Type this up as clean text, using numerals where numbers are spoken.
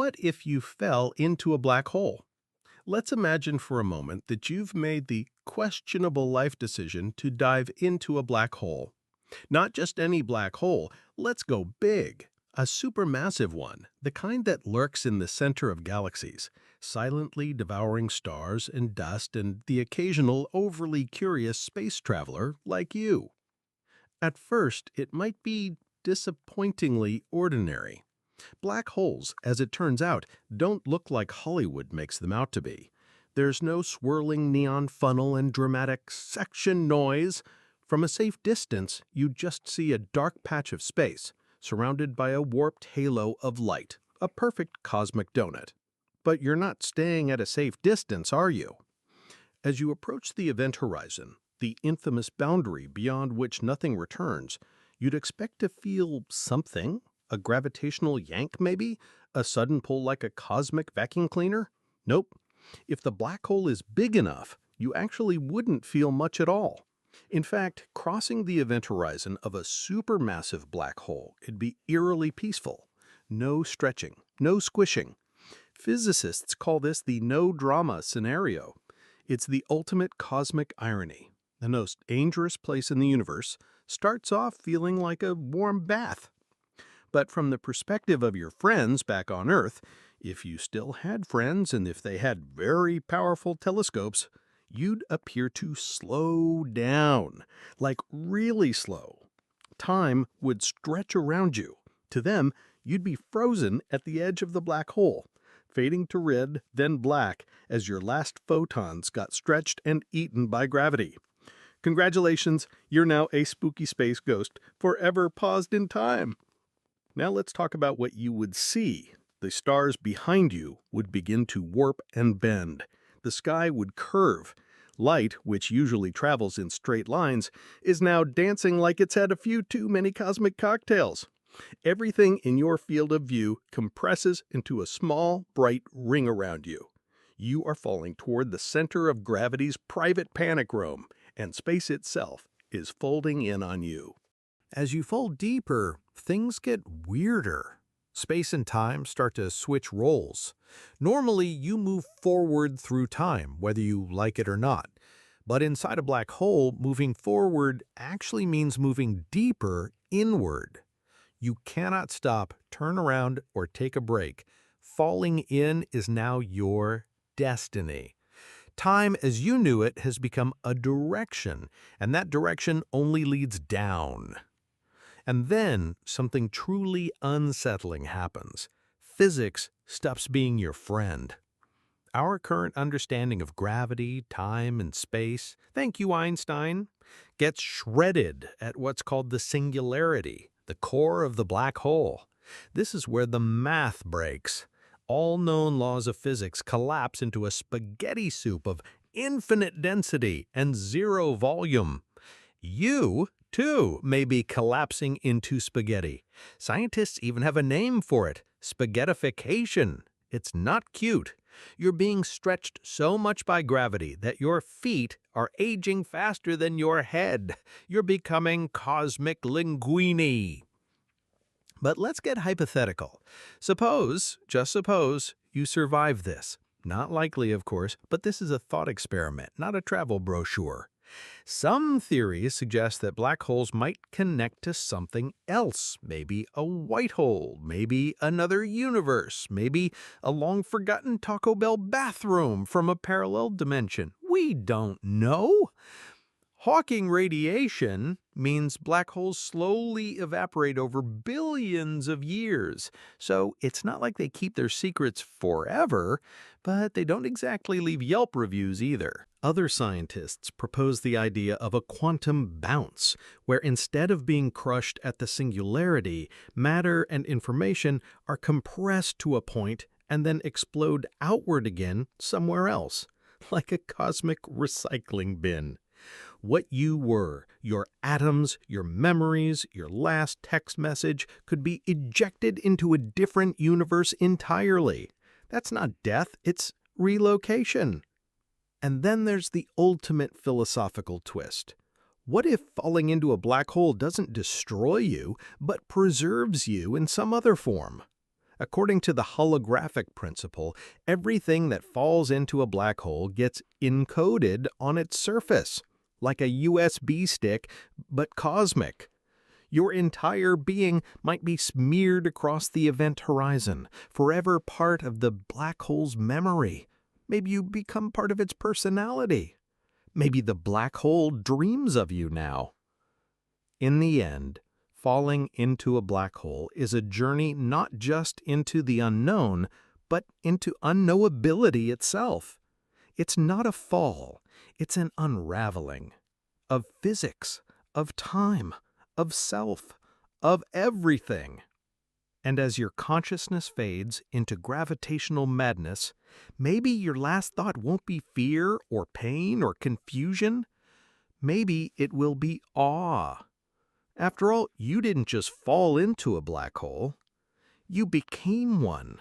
What if you fell into a black hole? Let's imagine for a moment that you've made the questionable life decision to dive into a black hole. Not just any black hole, let's go big. A supermassive one, the kind that lurks in the center of galaxies, silently devouring stars and dust and the occasional overly curious space traveler like you. At first, it might be disappointingly ordinary. Black holes, as it turns out, don't look like Hollywood makes them out to be. There's no swirling neon funnel and dramatic section noise. From a safe distance, you just see a dark patch of space, surrounded by a warped halo of light, a perfect cosmic donut. But you're not staying at a safe distance, are you? As you approach the event horizon, the infamous boundary beyond which nothing returns, you'd expect to feel something. A gravitational yank, maybe? A sudden pull like a cosmic vacuum cleaner? Nope. If the black hole is big enough, you actually wouldn't feel much at all. In fact, crossing the event horizon of a supermassive black hole would be eerily peaceful. No stretching, no squishing. Physicists call this the no-drama scenario. It's the ultimate cosmic irony. The most dangerous place in the universe starts off feeling like a warm bath. But from the perspective of your friends back on Earth, if you still had friends and if they had very powerful telescopes, you'd appear to slow down, like really slow. Time would stretch around you. To them, you'd be frozen at the edge of the black hole, fading to red, then black, as your last photons got stretched and eaten by gravity. Congratulations, you're now a spooky space ghost, forever paused in time. Now let's talk about what you would see. The stars behind you would begin to warp and bend. The sky would curve. Light, which usually travels in straight lines, is now dancing like it's had a few too many cosmic cocktails. Everything in your field of view compresses into a small, bright ring around you. You are falling toward the center of gravity's private panic room, and space itself is folding in on you. As you fall deeper, things get weirder. Space and time start to switch roles. Normally, you move forward through time, whether you like it or not. But inside a black hole, moving forward actually means moving deeper inward. You cannot stop, turn around, or take a break. Falling in is now your destiny. Time as you knew it has become a direction, and that direction only leads down. And then something truly unsettling happens. Physics stops being your friend. Our current understanding of gravity, time, and space, thank you, Einstein, gets shredded at what's called the singularity, the core of the black hole. This is where the math breaks. All known laws of physics collapse into a spaghetti soup of infinite density and zero volume. You, too, may be collapsing into spaghetti. Scientists even have a name for it, spaghettification. It's not cute. You're being stretched so much by gravity that your feet are aging faster than your head. You're becoming cosmic linguini. But let's get hypothetical. Suppose, just suppose, you survive this. Not likely, of course, but this is a thought experiment, not a travel brochure. Some theories suggest that black holes might connect to something else, maybe a white hole, maybe another universe, maybe a long-forgotten Taco Bell bathroom from a parallel dimension. We don't know. Hawking radiation means black holes slowly evaporate over billions of years, so it's not like they keep their secrets forever, but they don't exactly leave Yelp reviews either. Other scientists propose the idea of a quantum bounce, where instead of being crushed at the singularity, matter and information are compressed to a point and then explode outward again somewhere else, like a cosmic recycling bin. What you were, your atoms, your memories, your last text message, could be ejected into a different universe entirely. That's not death, it's relocation. And then there's the ultimate philosophical twist. What if falling into a black hole doesn't destroy you, but preserves you in some other form? According to the holographic principle, everything that falls into a black hole gets encoded on its surface, like a USB stick, but cosmic. Your entire being might be smeared across the event horizon, forever part of the black hole's memory. Maybe you become part of its personality. Maybe the black hole dreams of you now. In the end, falling into a black hole is a journey not just into the unknown, but into unknowability itself. It's not a fall, it's an unraveling of physics, of time, of self, of everything. And as your consciousness fades into gravitational madness, maybe your last thought won't be fear or pain or confusion. Maybe it will be awe. After all, you didn't just fall into a black hole. You became one.